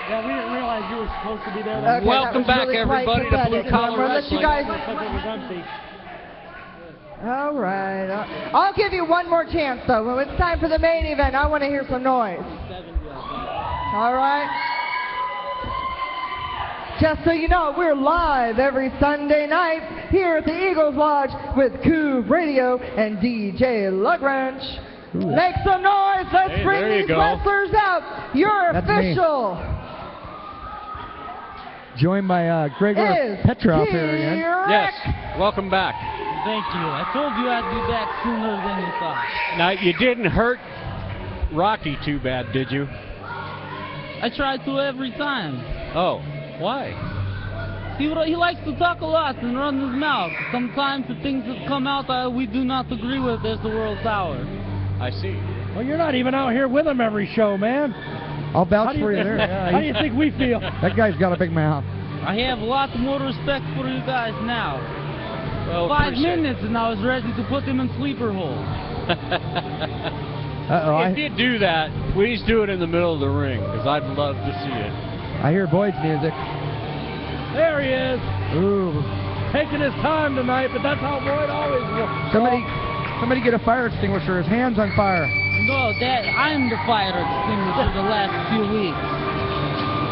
Yeah, we didn't realize you were supposed to be there. Okay, welcome back, really everybody, to Blue Collar Wrestling. All right. I'll give you one more chance, though. When it's time for the main event, I want to hear some noise. All right. Just so you know, we're live every Sunday night here at the Eagles Lodge with KouvRadio and DJ Lugrange. Make some noise. Let's bring these wrestlers out. You're official. Me. Joined by Gregor Petrov here again. Yes, welcome back. Thank you. I told you I'd be back sooner than you thought. Now, you didn't hurt Rocky too bad, did you? I try to every time. Oh, why? See, he likes to talk a lot and run his mouth. Sometimes the things that come out we do not agree with as the World Tower. I see. Well, you're not even out here with him every show, man. I'll vouch for you there. How do you think we feel? That guy's got a big mouth. I have a lot more respect for you guys now. Well, 5 minutes and I was ready to put him in sleeper hold. If you do that, please do it in the middle of the ring, because I'd love to see it. I hear Boyd's music. There he is. Ooh. Taking his time tonight, but that's how Boyd always will. Somebody get a fire extinguisher. His hand's on fire. No, I'm the fire extinguisher the last few weeks.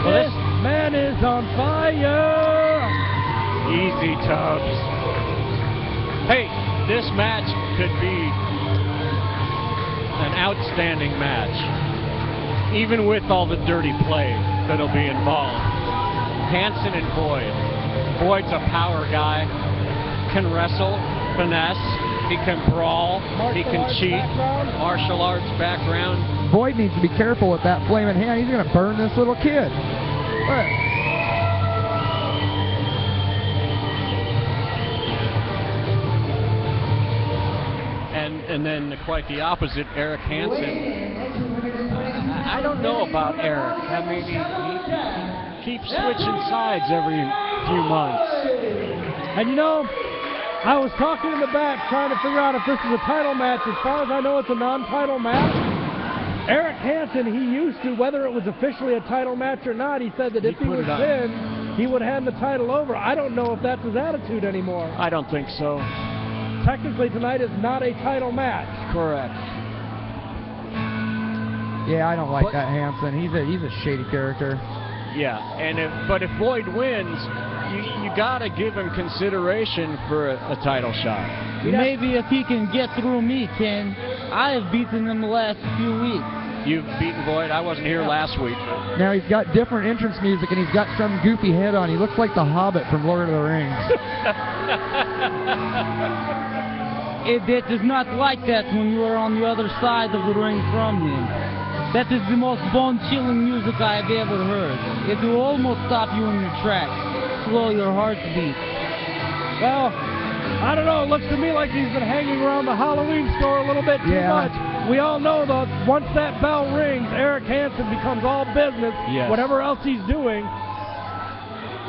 Well, this man is on fire. Easy, Tubbs. Hey, this match could be an outstanding match, even with all the dirty play that'll be involved. Hanson and Boyd. Boyd's a power guy, can wrestle, finesse, he can brawl, he can cheat, martial arts background. Boyd needs to be careful with that flaming hand. He's going to burn this little kid. And then quite the opposite, Eric Hansen. I don't know about Eric. I mean, he keeps switching sides every few months. And you know, I was talking in the back trying to figure out if this is a title match. As far as I know, it's a non-title match. Eric Hansen, he used to, whether it was officially a title match or not, he said that if he was in, he would hand the title over. I don't know if that's his attitude anymore. I don't think so. Technically, tonight is not a title match. Correct. Yeah, I don't like that Hansen. He's a shady character. Yeah, and if Boyd wins, you gotta give him consideration for a title shot. Maybe if he can get through me, Ken. I have beaten him the last few weeks. You've beaten Boyd? I wasn't here last week. Now he's got different entrance music, and he's got some goofy head on. He looks like the Hobbit from Lord of the Rings. It is not like that when you are on the other side of the ring from him. That is the most bone-chilling music I have ever heard. It will almost stop you in your tracks, slow your heartbeat. Well, I don't know. It looks to me like he's been hanging around the Halloween store a little bit too much. We all know that once that bell rings, Eric Hansen becomes all business, whatever else he's doing.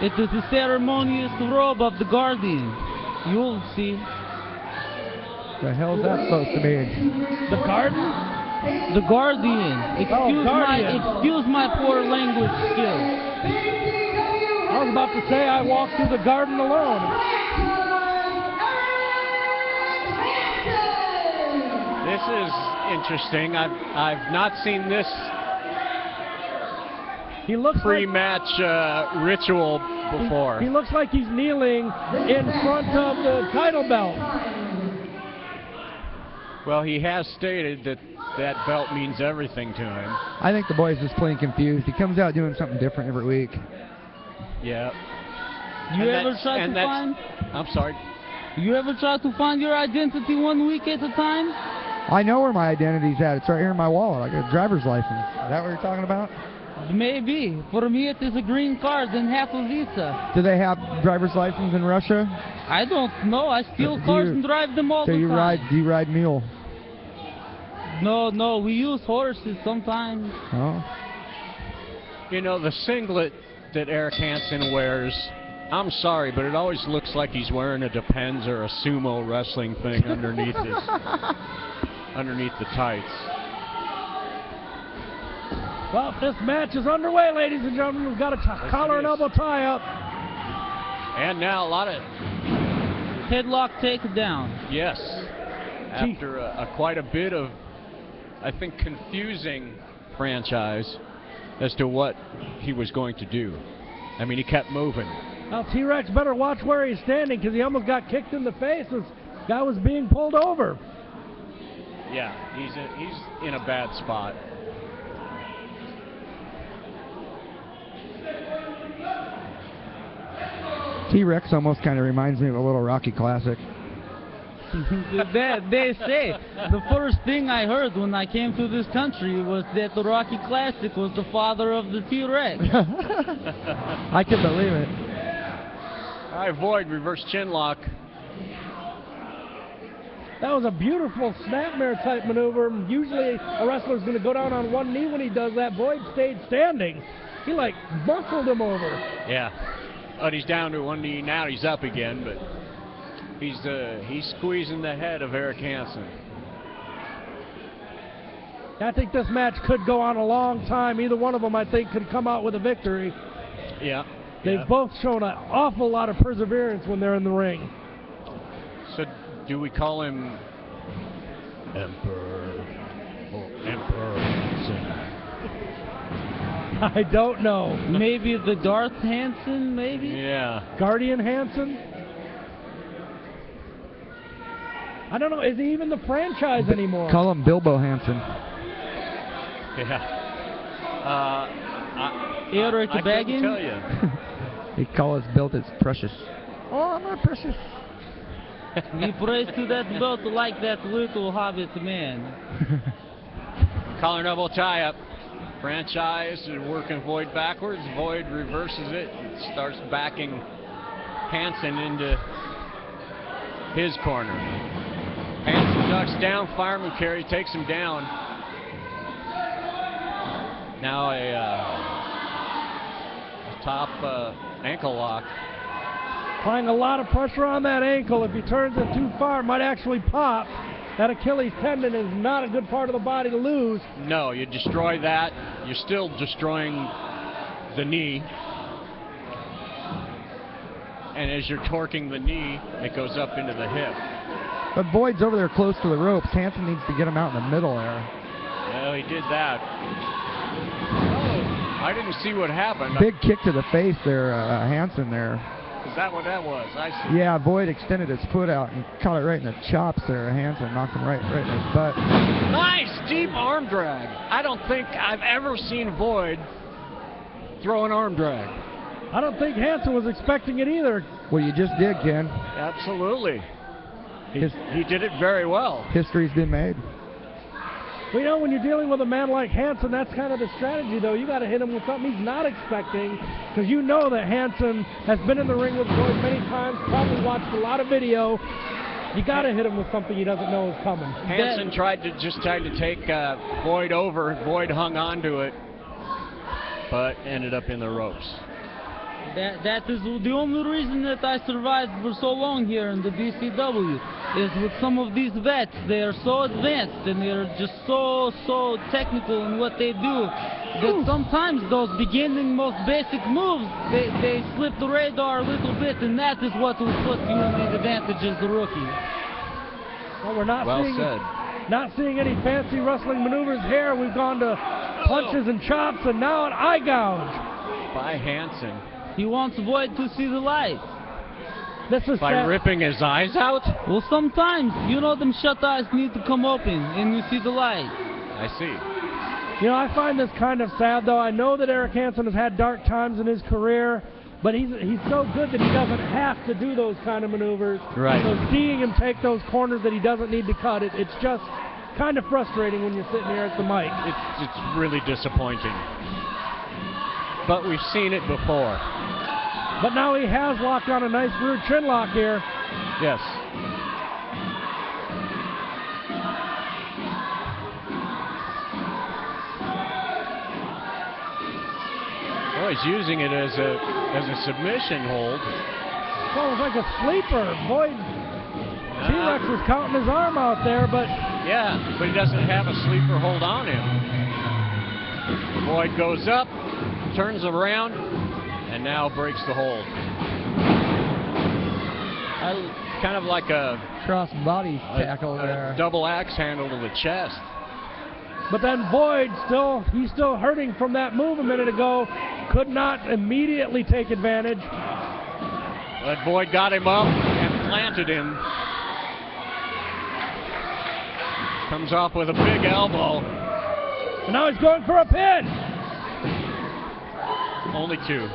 It is the ceremonious robe of the Guardian. You'll see. The hell's that supposed to mean? The garden? The Guardian. Excuse my poor language skills. I was about to say I walked through the garden alone. This is interesting. I've not seen this pre-match ritual before. He looks like he's kneeling in front of the title belt. Well, he has stated that that belt means everything to him. I think the boy's just plain confused. He comes out doing something different every week. Yeah. You ever try to find? I'm sorry. You ever try to find your identity 1 week at a time? I know where my identity's at. It's right here in my wallet. I got a driver's license. Is that what you're talking about? Maybe. For me, it is a green card and half a visa. Do they have driver's license in Russia? I don't know. I steal cars and drive them all the time. Do you ride mule? No, we use horses sometimes. Oh. You know, the singlet that Eric Hansen wears, I'm sorry, but it always looks like he's wearing a Depends or a sumo wrestling thing underneath underneath the tights. Well, this match is underway, ladies and gentlemen. We've got a collar and elbow tie-up. And now a lot of... Headlock takedown. Yes. After quite a bit of, I think, confusing franchise as to what he was going to do. I mean, he kept moving. Now, T-Rex better watch where he's standing because he almost got kicked in the face as guy was being pulled over. Yeah, he's in a bad spot. T-Rex almost kind of reminds me of a little Rocky Classic. They say the first thing I heard when I came to this country was that the Rocky Classic was the father of the T-Rex. I can believe it. All right, Void, reverse chin lock. That was a beautiful snapmare type maneuver. Usually a wrestler's going to go down on one knee when he does that. Void stayed standing. He like buckled him over. Yeah, but he's down to one knee now. He's up again, but he's squeezing the head of Eric Hansen. I think this match could go on a long time. Either one of them, I think, could come out with a victory. Yeah. They've both shown an awful lot of perseverance when they're in the ring. So do we call him Emperor or Emperor Hansen? I don't know. Maybe the Garth Hansen, maybe? Yeah. Guardian Hansen? I don't know. Is he even the franchise anymore? Call him Bilbo Hansen. Yeah. Eric I couldn't Baggins? tell you. He call us built as precious. Oh, my precious. He prays to that belt like that little hobbit man. Collar and elbow tie-up. Franchise is working Void backwards. Void reverses it and starts backing Hansen into his corner. Hansen ducks down. Fireman carry takes him down. Now a top ankle lock. Applying a lot of pressure on that ankle. If he turns it too far, it might actually pop. That Achilles tendon is not a good part of the body to lose. No, you destroy that. You're still destroying the knee. And as you're torquing the knee, it goes up into the hip. But Void's over there close to the ropes. Hansen needs to get him out in the middle there. Well, he did that. Oh, I didn't see what happened. Big kick to the face there, Hansen there. Is that what that was? I see. Yeah, Void extended his foot out and caught it right in the chops there. Hansen knocked him right in his butt. Nice deep arm drag. I don't think I've ever seen Void throw an arm drag. I don't think Hansen was expecting it either. Well, you just did, Ken. Absolutely. He did it very well. History's been made. Well, you know, when you're dealing with a man like Hansen, that's kind of the strategy, though. You got to hit him with something he's not expecting, because you know that Hansen has been in the ring with Void many times, probably watched a lot of video. You got to hit him with something he doesn't know is coming. Hansen tried to take Void over. Void hung on to it, but ended up in the ropes. That is the only reason that I survived for so long here in the BCW, is with some of these vets. They are so advanced and they are just so technical in what they do that sometimes those beginning most basic moves, they slip the radar a little bit, and that is what will put you in the advantage as the rookie. Well, we're not seeing any fancy wrestling maneuvers here. We've gone to punches and chops, and now an eye gouge by Hansen. He wants Void to see the light. This is by ripping his eyes out? Well, sometimes, you know, them shut eyes need to come open and you see the light. I see. You know, I find this kind of sad, though. I know that Eric Hansen has had dark times in his career, but he's so good that he doesn't have to do those kind of maneuvers. Right. So seeing him take those corners that he doesn't need to cut, it's just kind of frustrating when you're sitting here at the mic. It's really disappointing. But we've seen it before. But now he has locked on a nice rear chin lock here. Yes. Well, he's using it as a submission hold. It's almost like a sleeper. Void T-Rex was counting his arm out there, but... Yeah, but he doesn't have a sleeper hold on him. Boyd goes up, turns around, and now breaks the hold. Kind of like a cross body tackle there. Double axe handle to the chest. But then Boyd he's still hurting from that move a minute ago. Could not immediately take advantage. But Boyd got him up and planted him. Comes off with a big elbow. And now he's going for a pin. Only 2.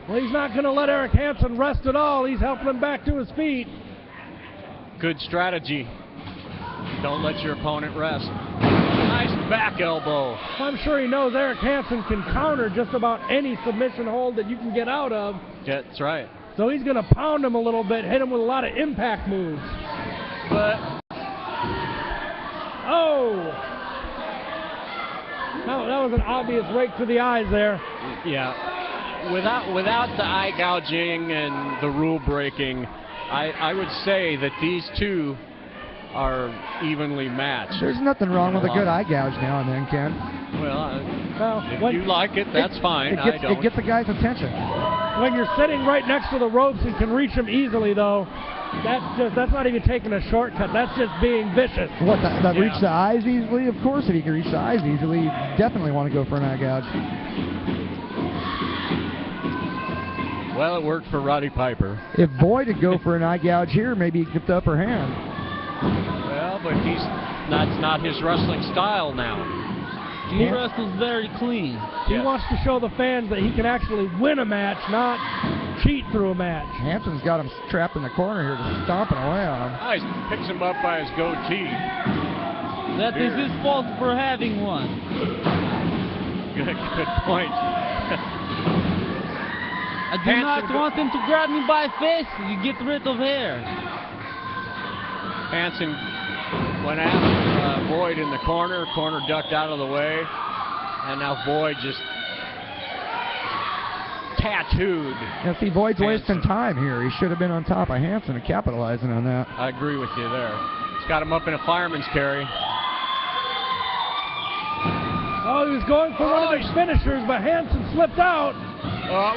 Well, he's not going to let Eric Hansen rest at all. He's helping him back to his feet. Good strategy. Don't let your opponent rest. Nice back elbow. I'm sure he knows Eric Hansen can counter just about any submission hold that you can get out of. Yeah, that's right. So he's going to pound him a little bit, hit him with a lot of impact moves. But that was an obvious rake to the eyes there. Yeah. Without the eye gouging and the rule breaking, I would say that these two are evenly matched. There's nothing wrong with a good eye gouge now and then, Ken. Well, if you like it, that's fine. It gets the guy's attention. When you're sitting right next to the ropes and can reach them easily, though, that's not even taking a shortcut. That's just being vicious. What, that reach the eyes easily? Of course, if you can reach the eyes easily, you definitely want to go for an eye gouge. Well, it worked for Roddy Piper. If Boyd would go for an eye gouge here, maybe he'd get the upper hand. Well, but that's not his wrestling style now. He wrestles very clean. He wants to show the fans that he can actually win a match, not cheat through a match. Hanson's got him trapped in the corner here, just stomping away on him. He picks him up by his goatee. That is his fault for having one. Good point. I do not want him to grab me by face. You get rid of hair. Hansen went after Boyd in the corner. Corner ducked out of the way. And now Boyd just tattooed. Yeah, see, Boyd's wasting time here. He should have been on top of Hansen and capitalizing on that. I agree with you there. He's got him up in a fireman's carry. Oh, he was going for one of his finishers, but Hansen slipped out.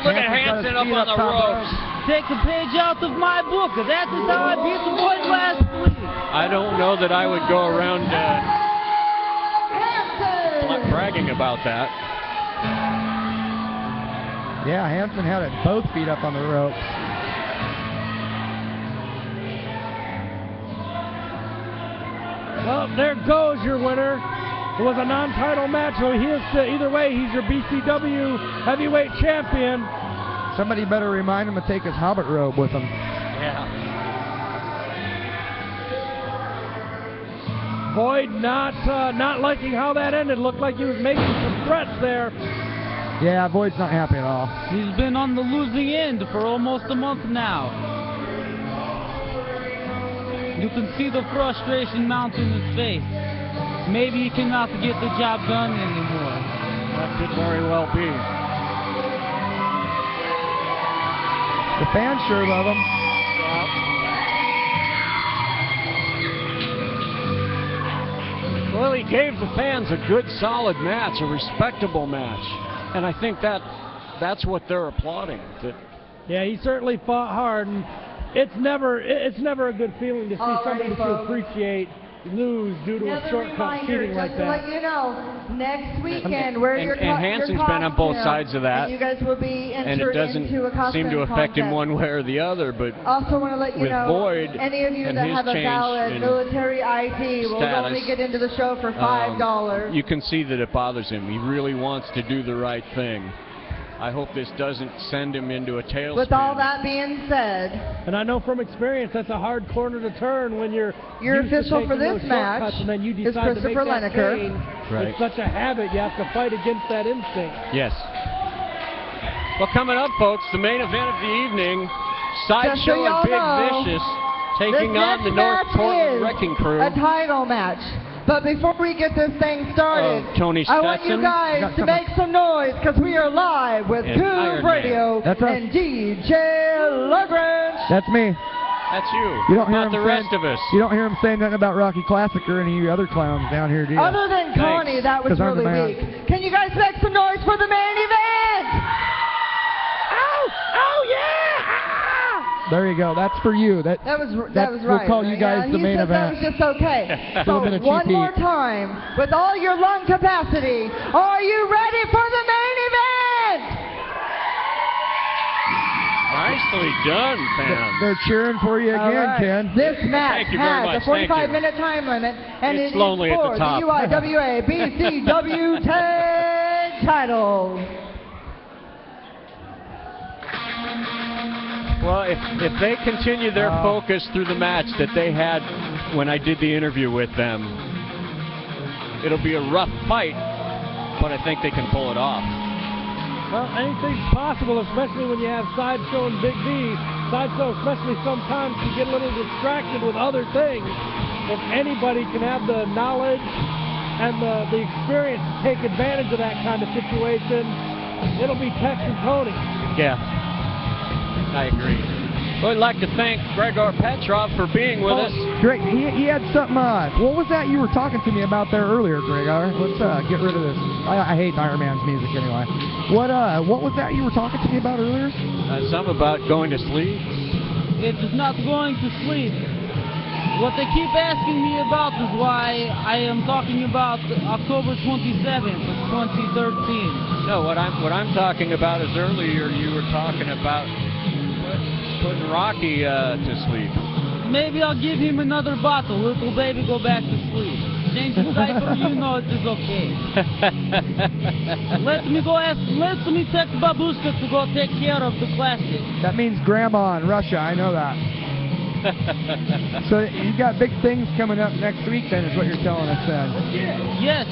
Look at Hansen up on the ropes. Take a page out of my book. That is how I beat the Boyd last week. I don't know that I would go around bragging about that. Yeah, Hansen had both feet up on the ropes. Well, there goes your winner. It was a non-title match, so either way, he's your BCW heavyweight champion. Somebody better remind him to take his hobbit robe with him. Yeah. Boyd not liking how that ended. Looked like he was making some threats there. Yeah, Boyd's not happy at all. He's been on the losing end for almost a month now. You can see the frustration mount in his face. Maybe he cannot get the job done anymore. That could very well be. The fans sure love him. Well, he gave the fans a good, solid match, a respectable match. And I think that's what they're applauding. Yeah, he certainly fought hard, and it's never a good feeling to see somebody that you appreciate lose due to a shortcut cheating like that. To let you know, next weekend where and Hansen's been on both sides of that. You guys will be and it doesn't seem to affect him one way or the other. But also want to let you know, Boyd any of you that have a valid military ID will only get into the show for $5. You can see that it bothers him. He really wants to do the right thing. I hope this doesn't send him into a tailspin. With all that being said, and I know from experience that's a hard corner to turn when your official for this match and then you is decide to make Christopher that Lineker. change. Right. It's such a habit. You have to fight against that instinct. Yes. Well, coming up, folks, the main event of the evening, Sideshow and Big Vicious taking on the North Portland Wrecking Crew. A title match. But before we get this thing started, Tony I want you guys to make some noise because we are live with KouvRadio and DJ Lagrange. That's me. That's you. You don't hear Not him the saying, rest of us. You don't hear him saying nothing about Rocky Classic or any of you other clowns down here, do you? Other than Connie, that was 'Cause I'm the really man. weak. Can you guys make some noise for the main event? Oh, yeah! There you go. That's for you. That was we'll right. call you guys the he main said event. That was just okay. So Little bit of one cheap more heat. time, with all your lung capacity, are you ready for the main event? Nicely done, fans. They're cheering for you All again, right. Ken. This match Thank you very has much. a Thank you. 45-minute time limit, and It's it lonely is at the for top. the UIWA BCW Tag Title. Well, if they continue their focus through the match that they had when I did the interview with them, it'll be a rough fight, but I think they can pull it off. Well, anything's possible, especially when you have Sideshow and Big D. Sideshow, especially sometimes, can get a little distracted with other things. If anybody can have the knowledge and the experience to take advantage of that kind of situation, it'll be Tex and Tony. Yeah, I agree. Well, I'd like to thank Gregor Petrov for being with us. Greg, he had something what was that you were talking to me about there earlier, Gregor? Let's get rid of this. I hate Iron Man's music anyway. What was that you were talking to me about earlier? Something about going to sleep. It is not going to sleep. What they keep asking me about is why I am talking about October 27th of 2013. No, what I'm talking about is earlier you were talking about putting Rocky to sleep. Maybe I'll give him another bottle. Little baby, go back to sleep. Change the diaper, you know it is okay. Let me text Babushka to go take care of the classic. That means Grandma in Russia. I know that. So you got big things coming up next week, then, is what you're telling us, then. Yes.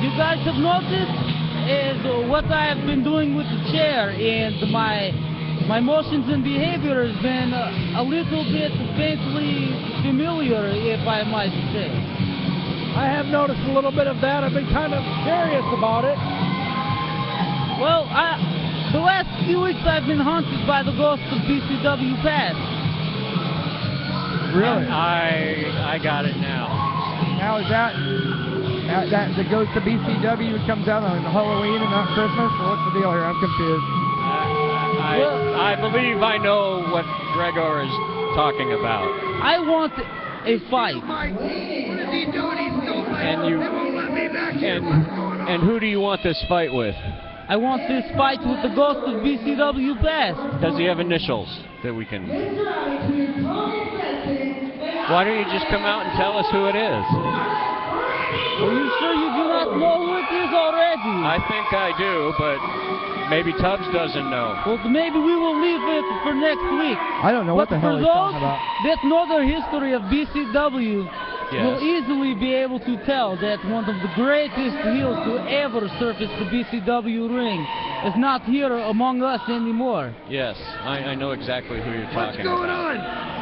You guys have noticed is what I have been doing with the chair, and my motions and behavior has been a little bit faintly familiar, if I might say. I have noticed a little bit of that. I've been kind of curious about it. Well, the last few weeks I've been haunted by the ghost of BCW past. Really? I got it now. Now is that the ghost of BCW comes out on Halloween and not Christmas? Or what's the deal here? I'm confused. I believe I know what Gregor is talking about. I want a fight. And who do you want this fight with? I want this fight with the ghost of BCW past. Does he have initials that we can... Why don't you just come out and tell us who it is? Are you sure you do not know who it is already? I think I do, but maybe Tubbs doesn't know. Well, maybe we will leave it for next week. I don't know what the hell he's talking about. That know the history of BCW will Yes. easily be able to tell that one of the greatest heels to ever surface the BCW ring is not here among us anymore. Yes, I know exactly who you're talking about. What's going on?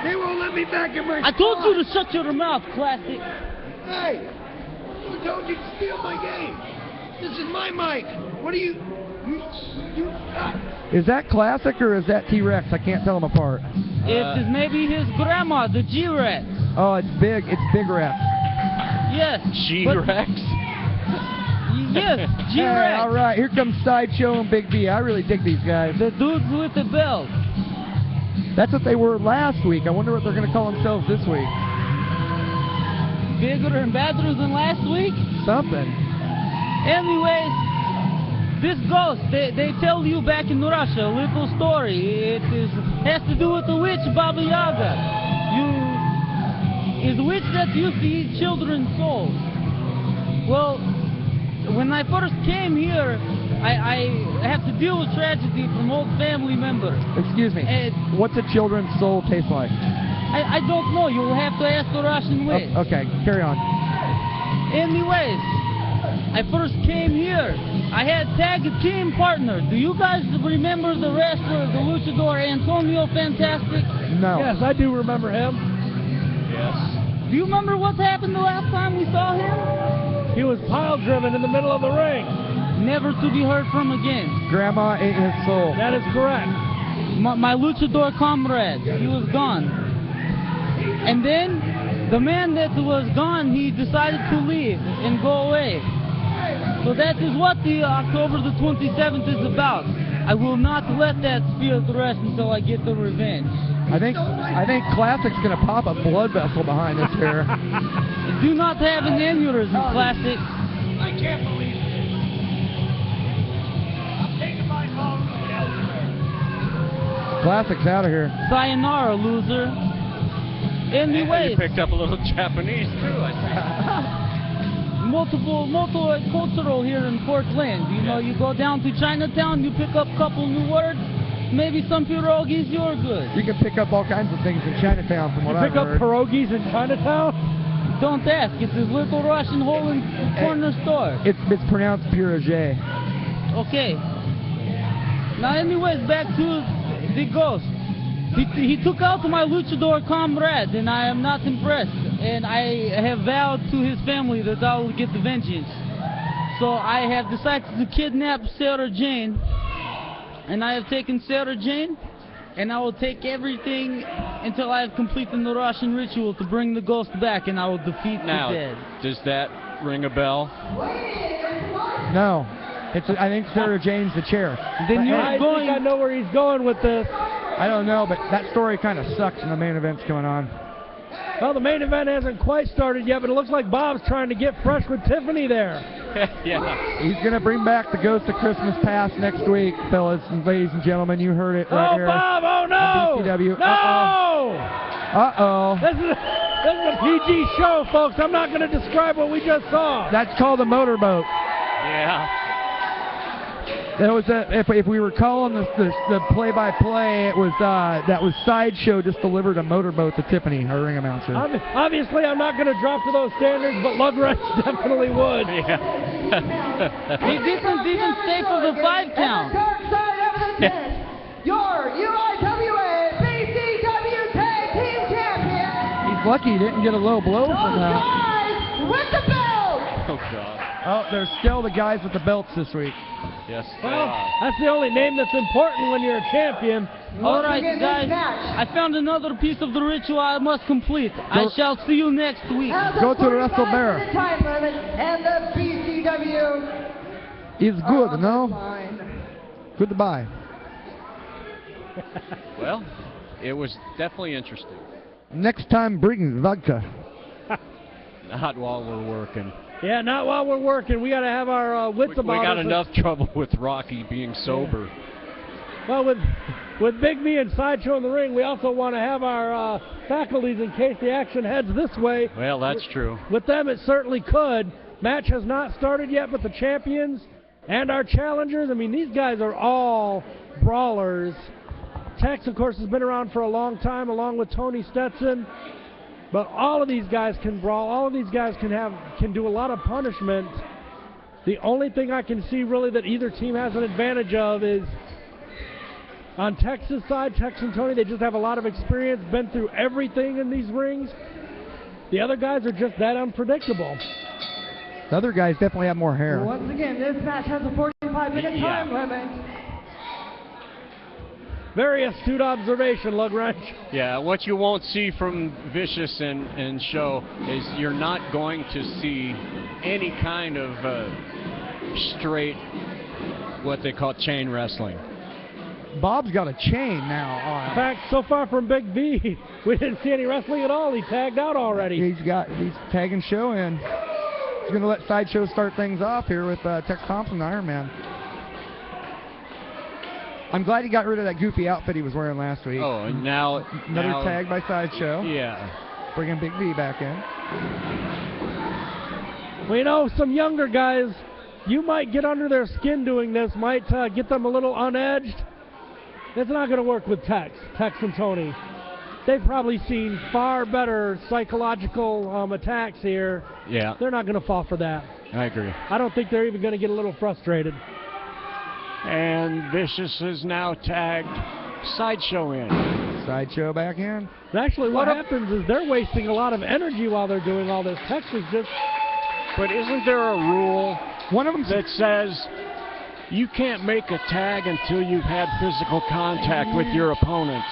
They won't let me back in my I told you to shut your mouth, Classic. Hey, who told you to steal my game? This is my mic. What are you Is that Classic or is that T-Rex? I can't tell them apart. It is maybe his grandma, the G-Rex. Oh, it's Big Rex. Yes. G-Rex? Yes, G-Rex. Hey, all right, here comes Sideshow and Big B. I really dig these guys. The dudes with the belt. That's what they were last week. I wonder what they're going to call themselves this week. Bigger and badder than last week? Something. Anyways, this ghost, they tell you back in Russia a little story. It has to do with the witch Baba Yaga. Is the witch that used to eat children's souls. Well, when I first came here, I have to deal with tragedy from old family members. Excuse me. What's a children's soul taste like? I don't know. You'll have to ask the Russian witch. Oh, okay, carry on. Anyways, I first came here. I had tag team partner. Do you guys remember the wrestler, the luchador Antonio Fantastic? No. Yes, I do remember him. Yes. Do you remember what happened the last time we saw him? He was pile driven in the middle of the ring. Never to be heard from again. Grandma ate his soul. That is correct. my luchador comrade. He was gone. And then the man that was gone, he decided to leave and go away. So that is what the October the 27th is about. I will not let that spirit rest until I get the revenge. I think Classic's gonna pop a blood vessel behind us here. Do not have an aneurysm, Classic. I can't believe it. I'm taking my phone elsewhere. Classic's out of here. Sayonara, loser. Anyway, You picked up a little Japanese too, I see. multicultural here in Portland. You know, you go down to Chinatown, you pick up a couple new words. Maybe some pierogies, you're good. You can pick up all kinds of things in Chinatown from what I've heard. Pick up pierogies in Chinatown? Don't ask. It's this little Russian hole in the corner store. It's pronounced pierogi. Okay. Now, anyways, back to the ghost. He took out my luchador comrade, and I am not impressed. And I have vowed to his family that I will get the vengeance. So I have decided to kidnap Sarah Jane. And I have taken Sarah Jane, and I will take everything until I have completed the Russian ritual to bring the ghost back, and I will defeat the dead. Does that ring a bell? No. I think Sarah Jane's the chair. Then you're I think I know where he's going with this. I don't know, but that story kind of sucks and the main event's going on. Well, the main event hasn't quite started yet, but it looks like Bob's trying to get fresh with Tiffany there. Yeah. He's going to bring back the Ghost of Christmas Past next week, fellas and ladies and gentlemen. You heard it right here. Oh, Bob! Oh, no! BCW. No! Uh-oh. This is a PG show, folks. I'm not going to describe what we just saw. That's called a motorboat. Yeah. That was if we were calling the play-by-play, it was that was Sideshow just delivered a motorboat to Tiffany, our ring announcer. Obviously, I'm not going to drop to those standards, but Lugwrench definitely would. Yeah. He didn't even stay for the 5 count. Dark side of the tent, your UIWA BCW Tag Team Champion. He's lucky he didn't get a low blow from that. Guys with the belt. Oh, God. Oh, there's still the guys with the belts this week. Yes, Well, that's the only name that's important when you're a champion. All right, guys. I found another piece of the ritual I must complete. I shall see you next week. Go to the WrestleBear. Time limit and the BCW It's good, on no? the line. Goodbye. Well, it was definitely interesting. Next time, bring vodka. Not while we're working. Yeah, not while we're working. We got to have our wits about us. We got enough trouble with Rocky being sober. Well, with Big V and Sideshow in the ring, we also want to have our faculties in case the action heads this way. Well, that's true. With them, it certainly could. Match has not started yet, but the champions and our challengers, I mean, these guys are all brawlers. Tex, of course, has been around for a long time, along with Tony Stetson. But all of these guys can brawl. All of these guys can do a lot of punishment. The only thing I can see really that either team has an advantage of is on Tex's side, Tex and Tony, they just have a lot of experience, been through everything in these rings. The other guys are just that unpredictable. The other guys definitely have more hair. Once again, this match has a 45-minute time limit. Very astute observation, Lugwrench. Yeah, what you won't see from Vicious and Show is you're not going to see any kind of straight, what they call chain wrestling. Bob's got a chain now on. In fact, so far from Big V, we didn't see any wrestling at all. He tagged out already. He's tagging Show in. He's going to let Sideshow start things off here with Tex Thompson, the Iron Man. I'm glad he got rid of that goofy outfit he was wearing last week. Oh, and now Another tag by Sideshow. Yeah. Bringing Big V back in. Well, you know, some younger guys, you might get under their skin doing this, might get them a little unedged. It's not going to work with Tex and Tony. They've probably seen far better psychological attacks here. Yeah. They're not going to fall for that. I agree. I don't think they're even going to get a little frustrated. And Vicious has now tagged Sideshow in. Sideshow back in. And actually, what happens is they're wasting a lot of energy while they're doing all this. Tex is just... But isn't there a rule one of them that says You can't make a tag until you've had physical contact with your opponent.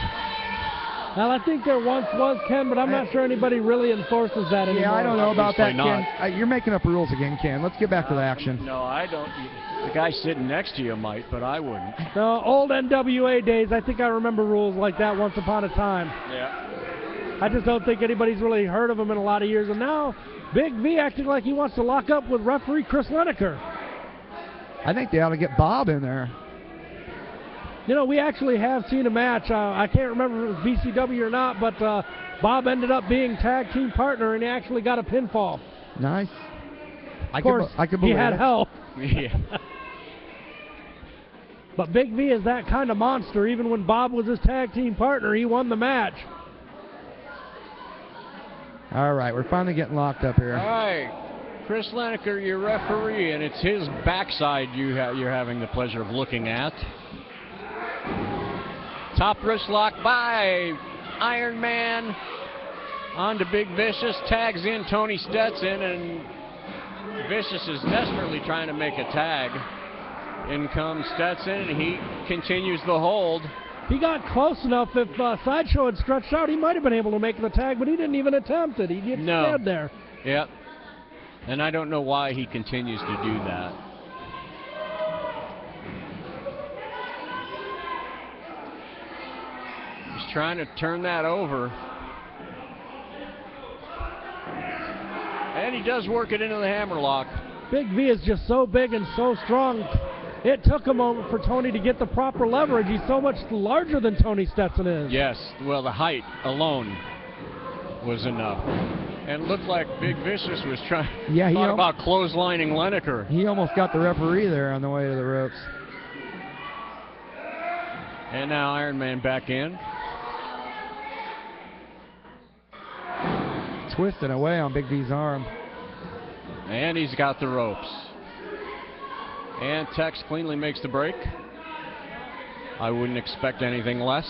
Well, I think there once was, Ken, but I'm not sure anybody really enforces that anymore. Yeah, I don't know about that, Obviously Ken. You're making up rules again, Ken. Let's get back to the action. No, I don't. The guy sitting next to you might, but I wouldn't. No, old NWA days, I think I remember rules like that once upon a time. Yeah. I just don't think anybody's really heard of them in a lot of years. And now, Big V acting like he wants to lock up with referee Chris Lineker. I think they ought to get Bob in there. You know, we actually have seen a match. I can't remember if it was BCW or not, but Bob ended up being tag team partner, and he actually got a pinfall. Nice. Of course, I could he believe had it. help. Yeah. But Big V is that kind of monster. Even when Bob was his tag team partner, he won the match. All right, we're finally getting locked up here. All right. Chris Lineker, your referee, and it's his backside you're having the pleasure of looking at. Top wrist lock by Iron Man. On to Big Vicious. Tags in Tony Stetson, and Vicious is desperately trying to make a tag. In comes Stetson, and he continues the hold. He got close enough. If Sideshow had stretched out, he might have been able to make the tag, but he didn't even attempt it. He gets dead there. Yep. And I don't know why he continues to do that. He's trying to turn that over. And he does work it into the hammerlock. Big V is just so big and so strong. It took a moment for Tony to get the proper leverage. He's so much larger than Tony Stetson is. Yes, well, the height alone was enough. And it looked like Big Vicious was trying. Yeah, thought about clotheslining Lineker. He almost got the referee there on the way to the ropes. And now Iron Man back in. Twisting away on Big V's arm. And he's got the ropes. And Tex cleanly makes the break. I wouldn't expect anything less.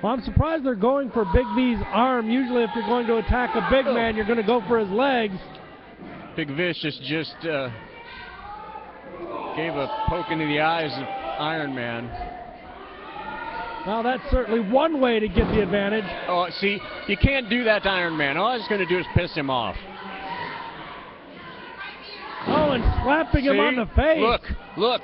Well, I'm surprised they're going for Big V's arm. Usually if you're going to attack a big man, you're going to go for his legs. Big Vicious just gave a poke into the eyes of Iron Man. Well, that's certainly one way to get the advantage. Oh, see, you can't do that to Iron Man. All it's going to do is piss him off. Oh, and slapping him on the face. Look.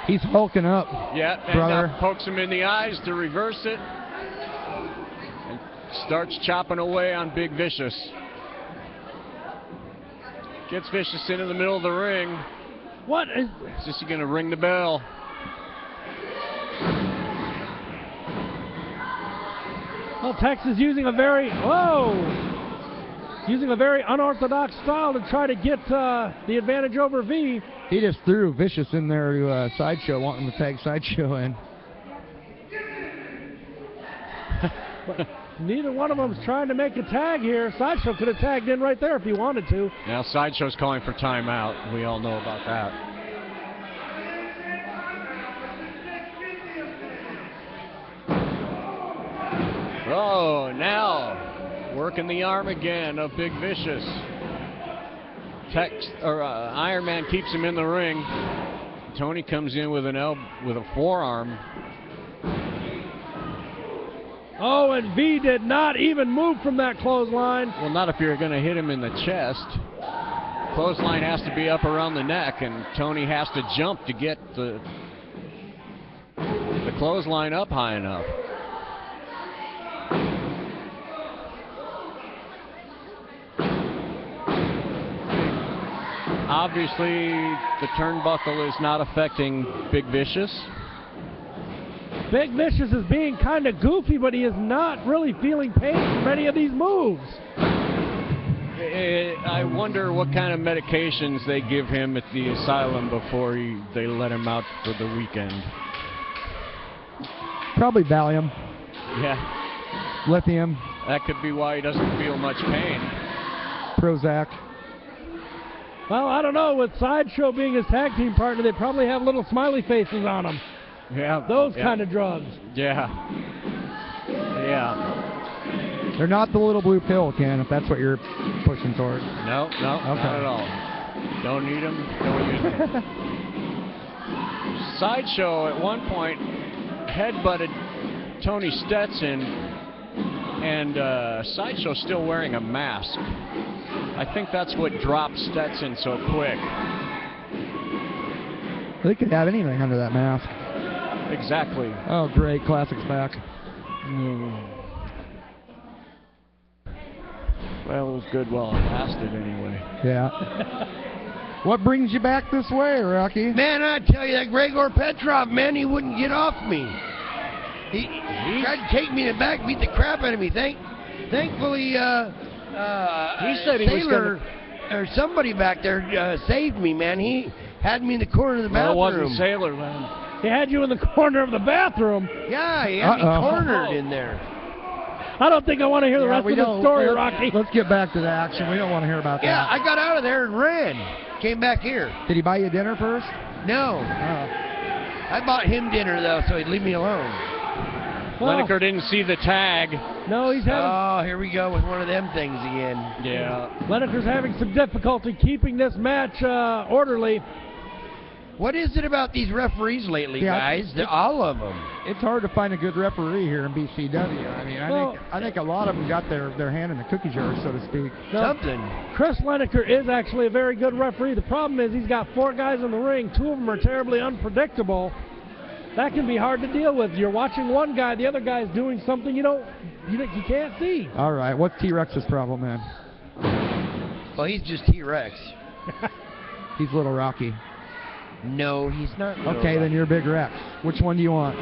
He's hulking up. Yeah, and brother. now pokes him in the eyes to reverse it. And starts chopping away on Big Vicious. Gets Vicious into the middle of the ring. What is... Is this going to ring the bell? Well, Tex is using a very... Whoa! Using a very unorthodox style to try to get the advantage over V. He just threw Vicious in there to Sideshow, wanting to tag Sideshow in. But neither one of them's trying to make a tag here. Sideshow could have tagged in right there if he wanted to. Now Sideshow's calling for timeout. We all know about that. Oh, now working the arm again of Big Vicious. Iron Man keeps him in the ring. Tony comes in with a forearm. Oh, and V did not even move from that clothesline. Well, not if you're going to hit him in the chest. Clothesline has to be up around the neck, and Tony has to jump to get the clothesline up high enough. Obviously, the turnbuckle is not affecting Big Vicious. Big Vicious is being kind of goofy, but he is not really feeling pain from any of these moves. I wonder what kind of medications they give him at the asylum before they let him out for the weekend. Probably Valium. Yeah. Lithium. That could be why he doesn't feel much pain. Prozac. Well, I don't know. With Sideshow being his tag team partner, they probably have little smiley faces on them. Yeah. Those kind of drugs. Yeah. Yeah. They're not the little blue pill, Ken, if that's what you're pushing toward. No, not at all. Don't need them, don't use them. Sideshow at one point headbutted Tony Stetson, and Sideshow's still wearing a mask. I think that's what dropped Stetson so quick. They could have anything under that mask. Exactly. Oh, great. Classic's back. Well, it was good while it lasted anyway. Yeah. What brings you back this way, Rocky? Man, I tell you, that Gregor Petrov, man, he wouldn't get off me. He tried to take me in the back, beat the crap out of me. Thankfully, he said he was Sailor or somebody back there saved me, man. He had me in the corner of the bathroom. Well, it wasn't Sailor, man. He had you in the corner of the bathroom. Yeah, he had me cornered in there. I don't think I want to hear the rest of the story, Rocky. Let's get back to the action. We don't want to hear about that. Yeah, I got out of there and ran. Came back here. Did he buy you dinner first? No. I bought him dinner, though, so he'd leave me alone. Lineker didn't see the tag. No, he's having... Oh, here we go with one of them things again. Yeah. Lineker's having some difficulty keeping this match orderly. What is it about these referees lately, guys? All of them. It's hard to find a good referee here in BCW. I mean, I think a lot of them got their hand in the cookie jar, so to speak. Something. Chris Lineker is actually a very good referee. The problem is he's got 4 guys in the ring. 2 of them are terribly unpredictable. That can be hard to deal with. You're watching one guy, the other guy's doing something you can't see. All right, what's T-Rex's problem then? Well, he's just T-Rex. He's Little Rocky. No, he's not. Okay, then you're Big Rex. Which one do you want?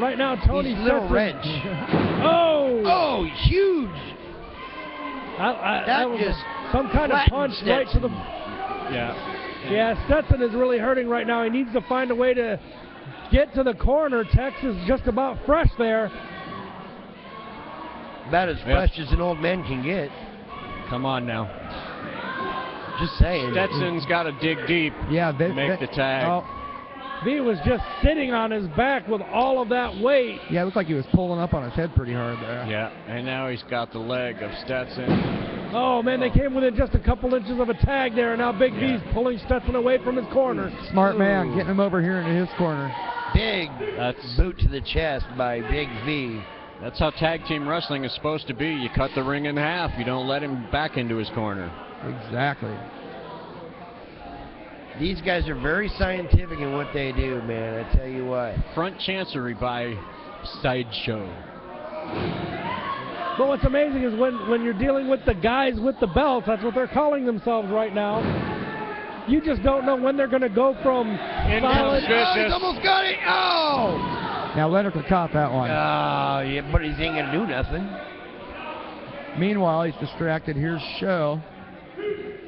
Right now, Tony's Little Wrench. Oh, huge. That was just some kind of punch right to the... Yeah. Yeah, Stetson is really hurting right now. He needs to find a way to get to the corner. Tex is just about fresh there. About as fresh as an old man can get. Come on now. Just saying. Stetson's got to dig deep. Yeah, make the tag. V was just sitting on his back with all of that weight. Yeah, it looked like he was pulling up on his head pretty hard there. Yeah, and now he's got the leg of Stetson. Oh, man, they came within just a couple inches of a tag there, and now Big V's pulling Stetson away from his corner. Smart man, getting him over here into his corner. Big boot to the chest by Big V. That's how tag team wrestling is supposed to be. You cut the ring in half. You don't let him back into his corner. Exactly. These guys are very scientific in what they do, man. I tell you what. Front chancery by Sideshow. But what's amazing is when you're dealing with the guys with the belts, that's what they're calling themselves right now. You just don't know when they're going to go from solid. Oh, he's almost got it. Oh! Now Lineker caught that one. Oh, yeah, but he ain't going to do nothing. Meanwhile, he's distracted. Here's Show.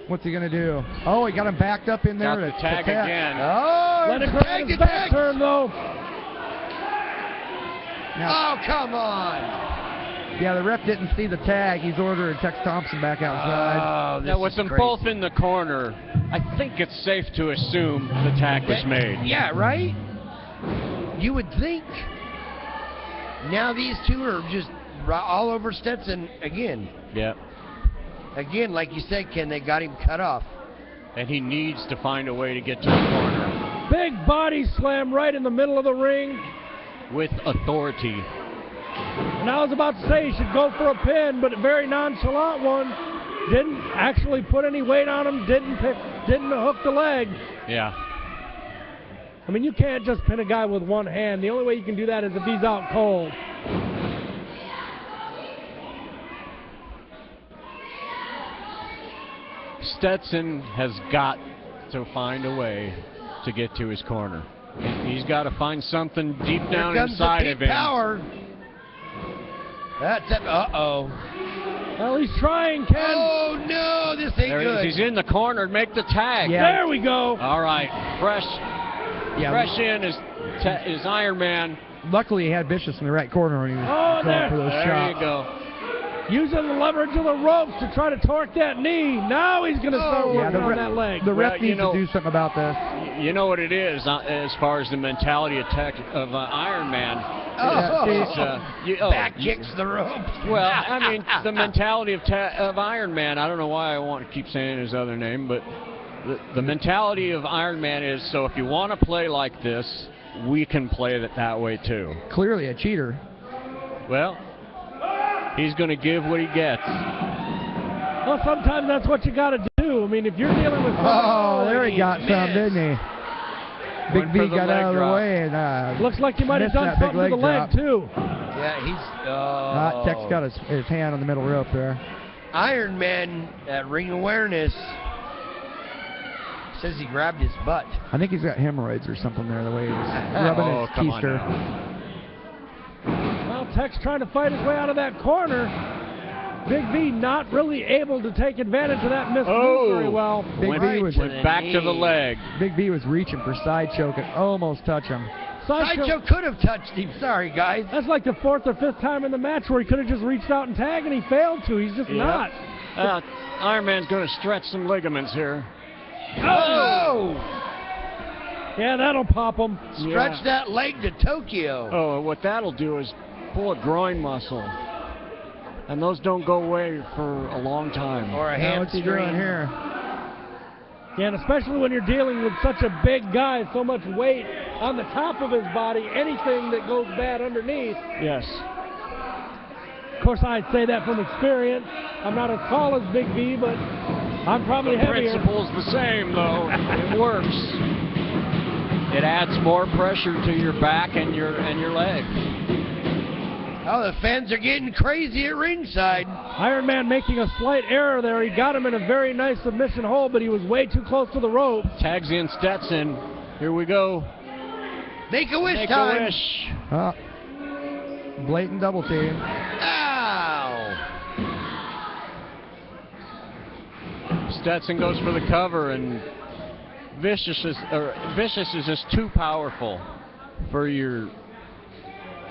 What's he going to do? Oh, he got him backed up in there. Got the tag again. Oh, Lineker had his back turn, though. Oh, come on. Yeah, the ref didn't see the tag. He's ordering Tex Thompson back outside. Oh, now, with them both in the corner, I think it's safe to assume the tag was made. Yeah, right? You would think. Now these two are just all over Stetson again. Yeah. Again, like you said, Ken, they got him cut off. And he needs to find a way to get to the corner. Big body slam right in the middle of the ring. With authority. And I was about to say he should go for a pin, but a very nonchalant one. Didn't actually put any weight on him, didn't hook the leg. Yeah. I mean, you can't just pin a guy with one hand. The only way you can do that is if he's out cold. Stetson has got to find a way to get to his corner. He's got to find something deep down inside of him. Power. That's it. Uh-oh. Well, he's trying, Ken. Oh, no, this ain't good. He's in the corner. Make the tag. Yeah. There we go. All right. Fresh in is Iron Man. Luckily, he had Vicious in the right corner when he was going for those shots. There you go. using the leverage of the ropes to try to torque that knee. Now he's going to start working on that leg. The ref needs to do something about this. You know what it is as far as the mentality of Iron Man. Back kicks the ropes. Well, I mean, the mentality of Iron Man, I don't know why I want to keep saying his other name, but the mentality of Iron Man is, so if you want to play like this, we can play it that way too. Clearly a cheater. Well, he's going to give what he gets. Well, sometimes that's what you got to do. I mean, if you're dealing with... there he got some, didn't he? Big B got out of the way. And looks like he might have done something to the leg, too. Yeah, he's... Tech's got his hand on the middle rope there. Iron Man, at ring awareness, says he grabbed his butt. I think he's got hemorrhoids or something there, the way he was rubbing his keister. Well, Tech's trying to fight his way out of that corner. Big V not really able to take advantage of that missed move very well. Big V went back to the leg. Big V was reaching for side choke and almost touch him. Sideshow could have touched him. Sorry, guys. That's like the 4th or 5th time in the match where he could have just reached out and tagged, and he failed to. He's just not. Iron Man's going to stretch some ligaments here. Oh! Yeah, that'll pop him. Stretch that leg to Tokyo. Oh, what that'll do is pull a groin muscle. And those don't go away for a long time. Or a hamstring. What's he doing here? Yeah, and especially when you're dealing with such a big guy, so much weight on the top of his body, anything that goes bad underneath. Yes. Of course, I'd say that from experience. I'm not as tall as Big V, but I'm probably heavier. The principle's the same, though. It works. It adds more pressure to your back and your leg. Oh, the fans are getting crazy at ringside. Iron Man making a slight error there. He got him in a very nice submission hold, but he was way too close to the rope. Tags in Stetson. Here we go. Make a wish Make time. a wish. Blatant double team. Ow! Stetson goes for the cover, and Vicious is just too powerful for your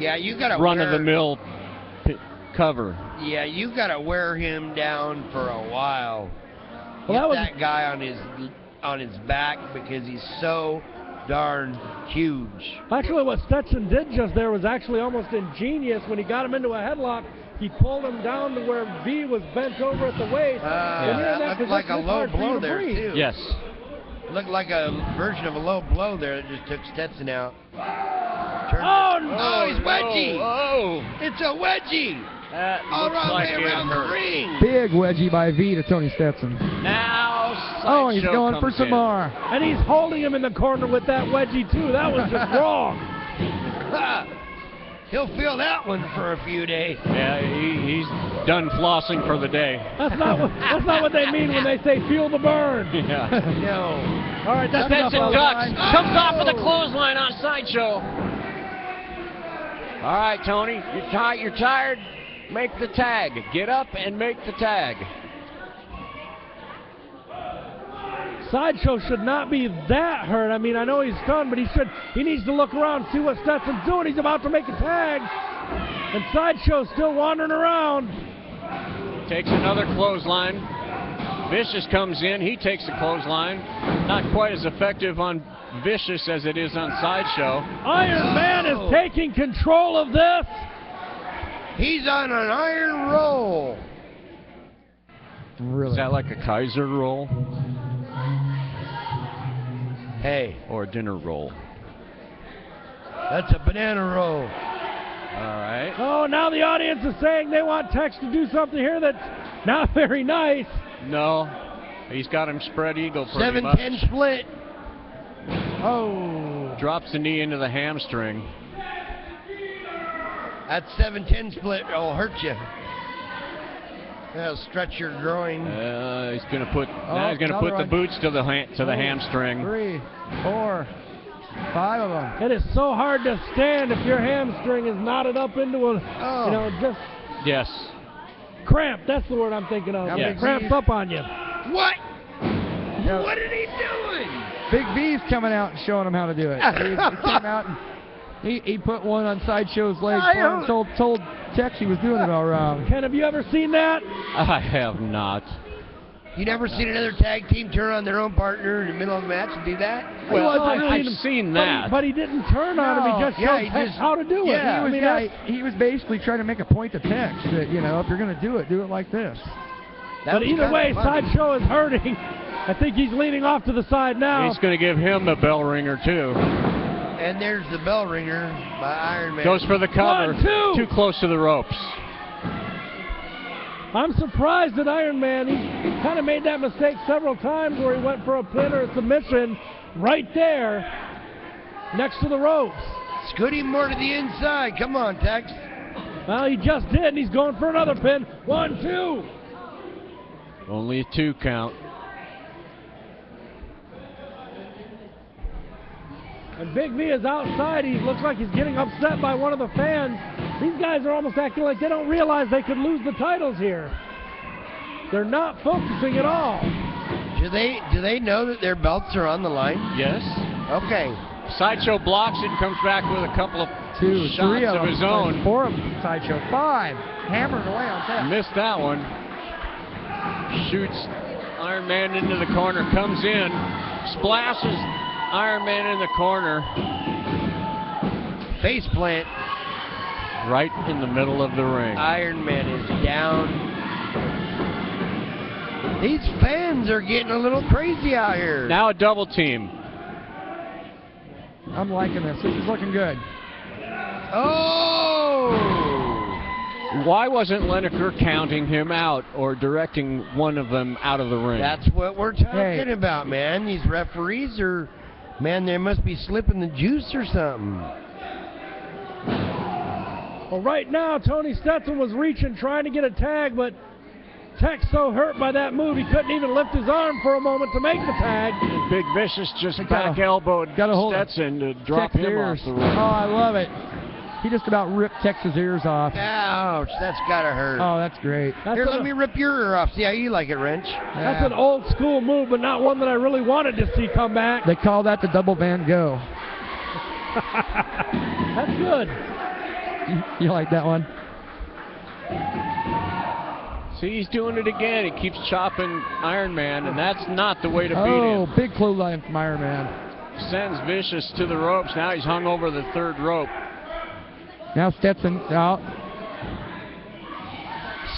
you gotta run-of-the-mill cover. Yeah, you gotta wear him down for a while. Well, Get that guy on his back because he's so darn huge. Actually, what Stetson did just there was actually almost ingenious. When he got him into a headlock, he pulled him down to where V was bent over at the waist. That looked like a low blow there, too. Yes. It looked like a version of a low blow there that just took Stetson out. He's wedgie. Oh, it's a wedgie. That all looks like way around the ring. Big wedgie by V to Tony Stetson. Now, he's going for some more. And he's holding him in the corner with that wedgie, too. That was just wrong. He'll feel that one for a few days. Yeah, he's done flossing for the day. That's not what they mean when they say feel the burn. Yeah. No. All right, that's enough. Stetson ducks. Comes off with a clothesline on Sideshow. All right, Tony, you're tired? Make the tag. Get up and make the tag. Sideshow should not be that hurt. I mean, I know he's stunned, but he needs to look around, see what Stetson's doing. He's about to make a tag. And Sideshow's still wandering around. Takes another clothesline. Vicious comes in. He takes the clothesline. Not quite as effective on Vicious as it is on Sideshow. Iron Man is taking control of this. He's on an iron roll. Really? Is that like a Kaiser roll? Hey. Or a dinner roll? That's a banana roll. All right. Oh, now the audience is saying they want Tex to do something here that's not very nice. No. He's got him spread eagle pretty much. 7-10 split. Oh. Drops the knee into the hamstring. That 7-10 split will hurt you. That'll stretch your groin. He's going to put the boots to the hamstring. 3, 4, 5 of them. It is so hard to stand if your hamstring is knotted up into a, just yes, cramp. That's the word I'm thinking of. Yeah. Cramps up on you. What? What are he doing? Big V's coming out and showing him how to do it. He came out and He put one on Sideshow's leg and told Tex he was doing it all wrong. Ken, have you ever seen that? I have not. You never seen another tag team turn on their own partner in the middle of the match and do that? Well, I've seen that. But he didn't turn on him. He just showed Tex how to do it. Yeah, he was basically trying to make a point to Tex that, you know, if you're going to do it like this. But either way, Sideshow is hurting. I think he's leaning off to the side now. He's going to give him the bell ringer, too. And there's the bell ringer by Iron Man. Goes for the cover. 1, 2. Too close to the ropes. I'm surprised that Iron Man, he kind of made that mistake several times where he went for a pin or a submission right there next to the ropes. Scoot him more to the inside. Come on, Tex. Well, he just did, and he's going for another pin. 1, 2. Only a 2 count. And Big V is outside. He looks like he's getting upset by one of the fans. These guys are almost acting like they don't realize they could lose the titles here. They're not focusing at all. Do they know that their belts are on the line? Yes. Okay. Sideshow blocks it, comes back with a couple of 2, shots 3 of his own. 4 of them. Sideshow. 5. Hammering away on Tex. Missed that one. Shoots Iron Man into the corner, comes in, splashes Iron Man in the corner. Face plant. Right in the middle of the ring. Iron Man is down. These fans are getting a little crazy out here. Now a double team. I'm liking this. This is looking good. Oh! Why wasn't Lineker counting him out or directing one of them out of the ring? That's what we're talking about, man. These referees are, man, they must be slipping the juice or something. Well, right now, Tony Stetson was reaching, trying to get a tag, but Tex so hurt by that move, he couldn't even lift his arm for a moment to make the tag. Big Vicious just back elbowed Stetson to drop him off the ring. Oh, I love it. He just about ripped Tex's ears off. Ouch, that's gotta hurt. Oh, that's great. Here, let me rip your ear off. See how you like it, Wrench. That's an old school move, but not one that I really wanted to see come back. They call that the double Van Gogh. That's good. You like that one? See, he's doing it again. He keeps chopping Iron Man, and that's not the way to beat him. Oh, big clothesline from Iron Man. Sends Vicious to the ropes. Now he's hung over the third rope. Now Stetson out.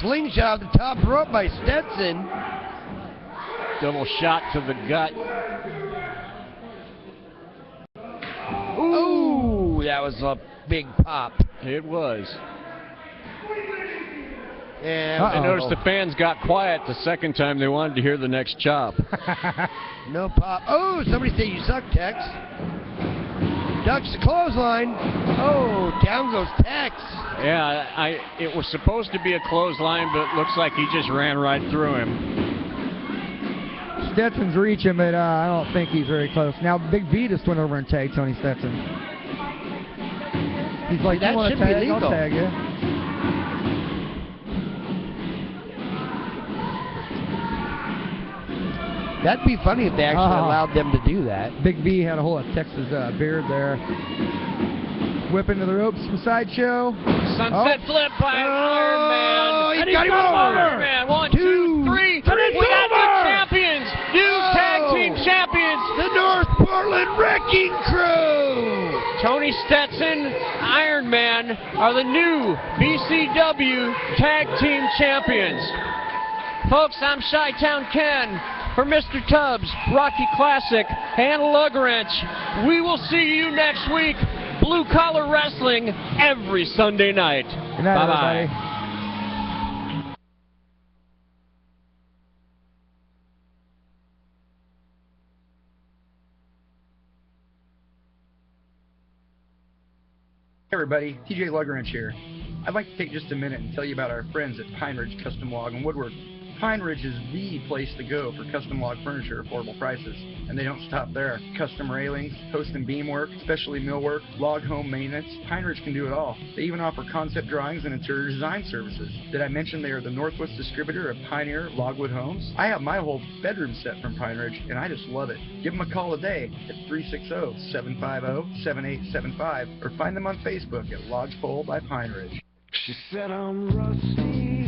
Slingshot at the top rope by Stetson. Double shot to the gut. Ooh, that was a big pop. It was. Yeah, I noticed the fans got quiet the second time they wanted to hear the next chop. No pop. Oh, somebody said you suck, Tex. Ducks the clothesline. Oh, down goes Tex. Yeah, it was supposed to be a clothesline, but it looks like he just ran right through him. Stetson's reaching, but I don't think he's very close. Now Big V just went over and tagged Tony Stetson. He's like, that you want should to tag? be legal. I'll tag you. That'd be funny if they actually allowed them to do that. Big V had a hold of Tex's beard there. Whip into the ropes from Sideshow. Sunset flip by Iron Man. Oh, he And got him over. Iron Man. 1, 2, 3. We got the champions. New tag team champions. The North Portland Wrecking Crew. Tony Stetson, Iron Man are the new BCW tag team champions. Folks, I'm Chi-Town Ken. For Mr. Tubbs, Rocky Classic, and Lug Wrench. We will see you next week. Blue Collar Wrestling every Sunday night. Good night, bye-bye. everybody. Hey everybody, TJ Lug Wrench here. I'd like to take just a minute and tell you about our friends at Pine Ridge Custom Log and Woodwork. Pine Ridge is the place to go for custom log furniture at affordable prices. And they don't stop there. Custom railings, post and beam work, specialty millwork, log home maintenance. Pine Ridge can do it all. They even offer concept drawings and interior design services. Did I mention they are the Northwest distributor of Pioneer Logwood Homes? I have my whole bedroom set from Pine Ridge, and I just love it. Give them a call today at 360-750-7875 or find them on Facebook at Logs Pole by Pine Ridge. She said I'm rusty.